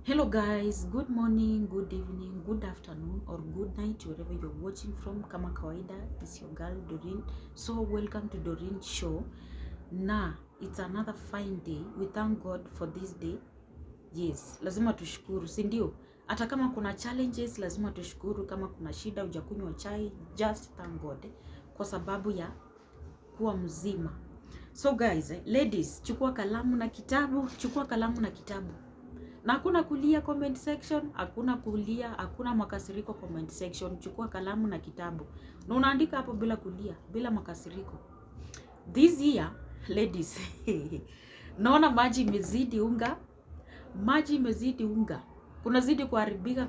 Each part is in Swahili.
Hello guys, good morning, good evening, good afternoon or good night wherever you're watching from. Kama kawaida, it's your girl Doreen. So welcome to Doreen Show. Na it's another fine day. We thank God for this day. Yes, lazima tushukuru, si ndio? Hata kama kuna challenges lazima tushukuru. Kama kuna shida hujakunywa chai, just thank God kwa sababu ya kuwa mzima. So guys, ladies, chukua kalamu na kitabu, na hakuna kulia comment section, hakuna kulia, hakuna makasiriko comment section. Chukua kalamu na kitabu na unaandika hapo bila kulia, bila makasiriko. This year ladies naona maji imezidi unga, kuna zidi kuharibika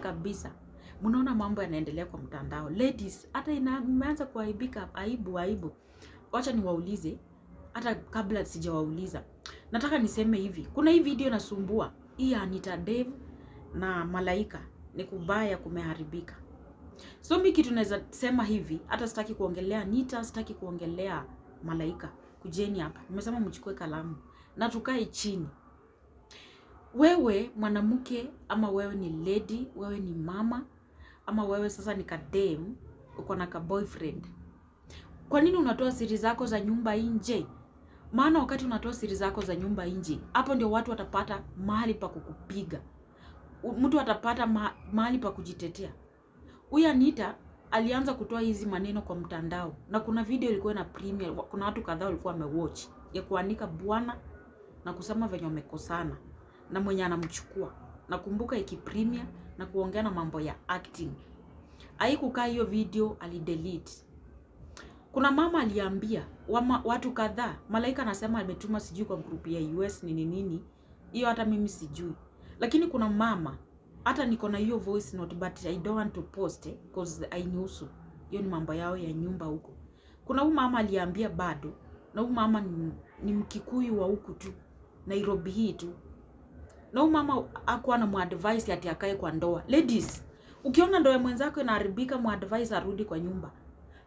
kabisa. Mnaona mambo yanaendelea kwa mtandao ladies, hata imeanza kuharibika. Aibu. Wacha niwaulize, hata kabla sijawauliza nataka niseme hivi, kuna hii video nasumbua hii Anita Dave na Malaika, ni kubaya, kumeharibika. So mimi kitu naweza sema hivi, hata sitaki kuongelea Anita, sitaki kuongelea Malaika. Kujeni hapa, nimesema mchukue kalamu na tukae chini. Wewe mwanamke, ama wewe ni lady, wewe ni mama, ama wewe sasa ni kadem, uko na ka boyfriend, kwa nini unatoa siri zako za nyumba nje? Maana wakati unatoa siri zako za nyumba nje, hapo ndio watu watapata mahali pa kukupiga. Mtu atapata mahali pa kujitetea. Huyu Anita alianza kutoa hizi maneno kwa mtandao, na kuna video ilikuwa na premiere, kuna watu kadhaa walikuwa wamewatch, ya kuanika bwana na kusema venye wamekosana na mwenye anamchukua. Nakumbuka ikipremiere na kuongea na mambo ya acting. Haikukaa hiyo video, alidelete. Kuna mama aliambia watu kadhaa, Malaika anasema ametuma sijui kwa group ya US nini. Hiyo hata mimi sijui. Lakini kuna mama, hata niko na hiyo voice note but I don't want to post because hainihusu. Hiyo ni mambo yao ya nyumba huko. Kuna huyu mama aliambia bado, na huyu mama ni Mkikuyu wa huku tu, Nairobi hii tu. Na huyu mama hakuwa na muadvise ati akae kwa ndoa. Ladies, ukiona ndoa ya mwenzako inaharibika, muadvise arudi kwa nyumba.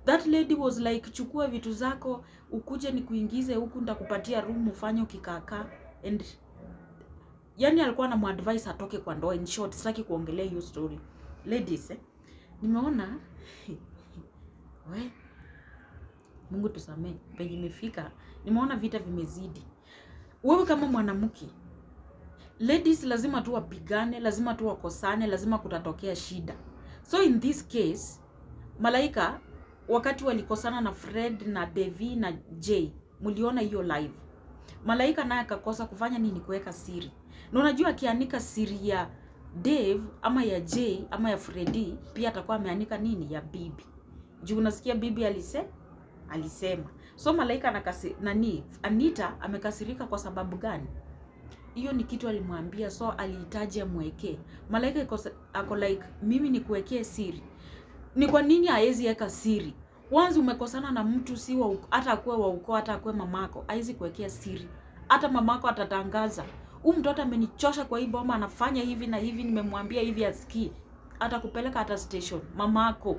That lady was like, chukua vitu zako ukuje ni kuingize huku, nitakupatia room ufanye ukikaka. And yani alikuwa na muadvise atoke kwa ndoa. In short, sitaki kuongelea hiyo story. Ladies, nimeona we Mungu tusamee penye imefika. Nimeona vita vimezidi. Wewe kama mwanamke, ladies, lazima tu wapigane, lazima tu wakosane, lazima kutatokea shida. So in this case, Malaika wakati walikosana na Fred na Devi na Jay, mliona hiyo live. Malaika naye akakosa kufanya nini? Kuweka siri. Na unajua akianika siri ya Dave ama ya Jay ama ya Freddy, pia atakuwa ameanika nini? Ya bibi. Juu unasikia bibi alisema. So Malaika Anita amekasirika kwa sababu gani? Hiyo ni kitu alimwambia, so alihitaji amwekee. Malaika ako like, mimi nikuwekee siri. Ni kwa nini haezi weka siri? Once umekosana na mtu, si wa hata akuwe wa ukoo, hata akuwe mamako, haezi kuwekea siri. Hata mamako atatangaza, huyu mtoto amenichosha kwa hii boma, anafanya hivi na hivi, nimemwambia hivi asikii. Atakupeleka hata station, mamako.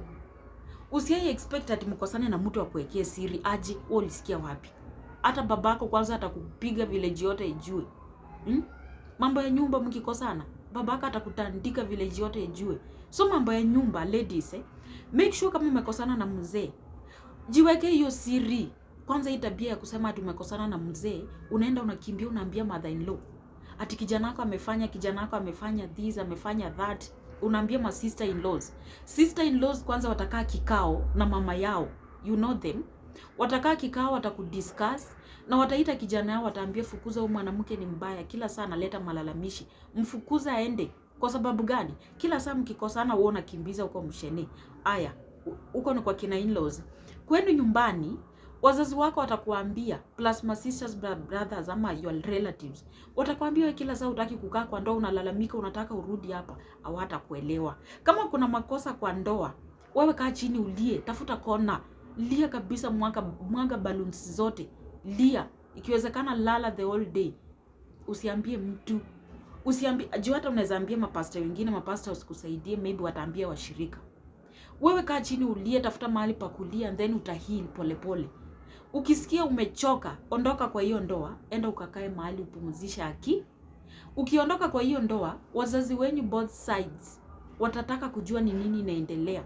Usiye expect ati mkosane na mtu akuwekee siri. Aje, wewe ulisikia wapi? Hata babako kwanza atakupiga village yote ijue. Mambo ya nyumba mkikosana, babaka atakutandika village yote ijue. So mambo ya nyumba ladies, make sure kama umekosana na mzee, jiweke hiyo siri. Kwanza hii tabia ya kusema ati umekosana na mzee, unaenda unakimbia unaambia mother in law ati kijana wako amefanya this, amefanya that. Unaambia ma sister in laws kwanza watakaa kikao na mama yao, you know them. Watakaa kikao, watakudiscuss na wataita kijana yao, wataambia fukuza huyu mwanamke ni mbaya, kila saa analeta malalamishi, mfukuza aende. Kwa sababu gani? Kila saa mkikosana wewe unakimbiza huko msheni. Aya, huko ni kwa kina in-laws. Kwenu nyumbani, wazazi wako watakuambia, plus my sisters, brothers ama your relatives, watakuambia wewe kila saa hutaki kukaa kwa ndoa, unalalamika, unataka urudi hapa. Hawatakuelewa. Kama kuna makosa kwa ndoa, wewe kaa chini ulie, tafuta kona, lia kabisa, mwanga balloons zote, lia. Ikiwezekana lala the whole day. Usiambie mtu. Juu hata unaweza ambia mapasta wengine, mapasta usikusaidie, maybe wataambia washirika. Wewe kaa chini ulie, tafuta mahali pa kulia, and then utahili pole. Ukisikia umechoka, ondoka kwa hiyo ndoa, enda ukakae mahali upumzisha akili. Ukiondoka kwa hiyo ndoa, wazazi wenyu both sides watataka kujua ni nini inaendelea.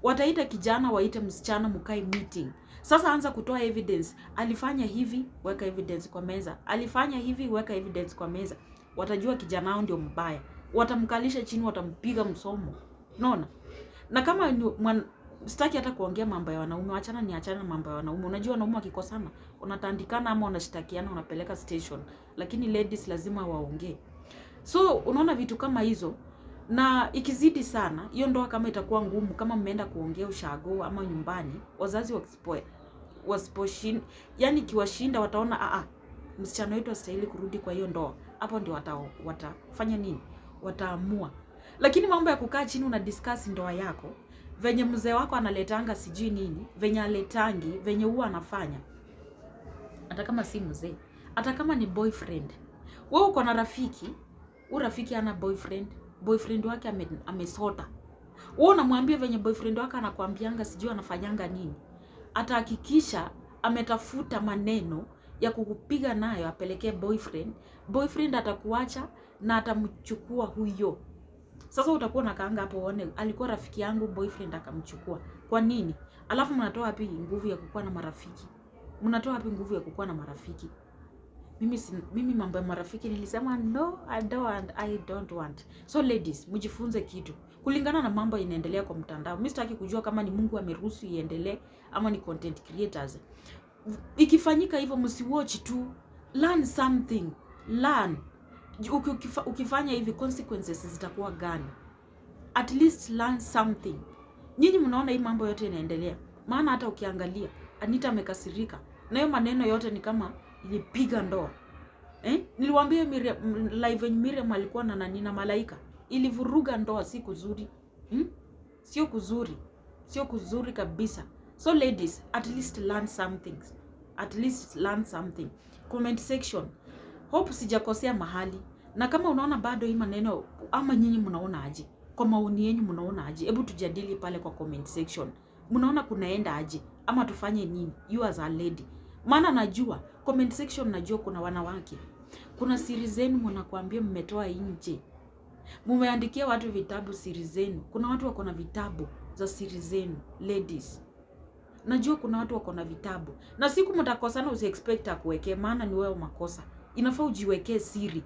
Wataita kijana, waite msichana, mkae meeting. Sasa anza kutoa evidence. Alifanya hivi, weka evidence kwa meza. Alifanya hivi, weka evidence kwa meza. Watajua kijana wao ndio mbaya. Watamkalisha chini, watampiga msomo. Unaona? Na kama sitaki hata kuongea mambo ya wanaume, achana mambo ya wanaume. Unajua wanaume wakikosana, unatandikana ama unashtakiana, unapeleka station. Lakini ladies lazima waongee. So unaona vitu kama hizo, na ikizidi sana hiyo ndoa, kama itakuwa ngumu, kama mmeenda kuongea ushago ama nyumbani, wazazi wasiposhin, yani kiwashinda, wataona msichana wetu astahili kurudi kwa hiyo ndoa. Hapo ndio watafanya nini? Wataamua. Lakini mambo ya kukaa chini una discuss ndoa yako, venye mzee wako analetanga sijui nini, venye aletangi, venye huwa anafanya, hata kama si mzee, hata kama ni boyfriend. Wewe uko na rafiki, rafiki ana boyfriend wake amesota. Wewe unamwambia venye boyfriend wake anakuambianga sijui anafanyanga nini. Atahakikisha ametafuta maneno ya kukupiga nayo apelekee boyfriend. Boyfriend atakuacha na atamchukua huyo. Sasa utakuwa nakaanga hapo uone, alikuwa rafiki yangu, boyfriend akamchukua. Kwa nini? Alafu mnatoa wapi nguvu ya kukuwa na marafiki? Mnatoa wapi nguvu ya kukuwa na marafiki? Mimi mambo ya marafiki nilisema no, I don't want. So ladies, mjifunze kitu kulingana na mambo inaendelea kwa mtandao. Mimi sitaki kujua kama ni Mungu ameruhusu iendelee ama ni content creators. Ikifanyika hivyo, msiwatch tu, learn something. Learn. Ukifanya hivi consequences zitakuwa gani? At least learn something. Nyinyi mnaona hii mambo yote inaendelea, maana hata ukiangalia Anita amekasirika na hiyo maneno yote ni kama ilipiga ndoa. Niliwaambia live Miriam alikuwa na Nina Malaika, ilivuruga ndoa. Si kuzuri. Sio kuzuri. Sio kuzuri kabisa. So ladies, at least learn something. At least learn something. Comment section. Hope sijakosea mahali. Na kama unaona bado hii maneno, ama nyinyi mnaona aje? Kwa maoni yenu mnaona aje? Hebu tujadili pale kwa comment section. Mnaona kunaenda aje? Ama tufanye nini? You as a lady. Maana najua comment section, najua kuna wanawake, kuna siri zenu mnakuambia mmetoa nje. Mumeandikia watu vitabu siri zenu. Kuna watu wako na vitabu za siri zenu ladies. Najua kuna watu wako na vitabu. Na siku mtakosana usiexpect akuwekee, maana ni wewe makosa. Inafaa ujiwekee siri.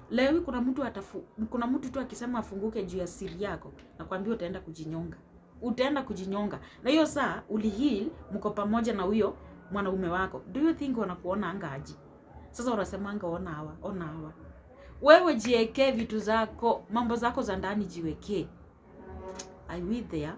Leo kuna mtu tu akisema afunguke juu ya siri yako, nakwambia utaenda kujinyonga. Utaenda kujinyonga. Na hiyo saa uliheal, mko pamoja na huyo mwanaume wako. Do you think wanakuona angaji? Sasa unasemanga ona hawa. Wewe jiwekee vitu zako, mambo zako za ndani jiwekee. I will there.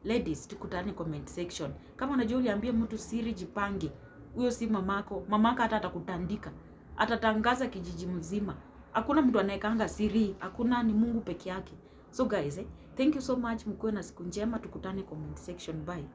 Ladies, tukutane comment section. Kama unajua uliambia mtu siri, jipange. Huyo si mamako. Mamaka hata atakutandika. Atatangaza kijiji mzima. Hakuna mtu anayekanga siri. Hakuna, ni Mungu peke yake. So guys, thank you so much. Mkuwe na siku njema. Tukutane comment section. Bye.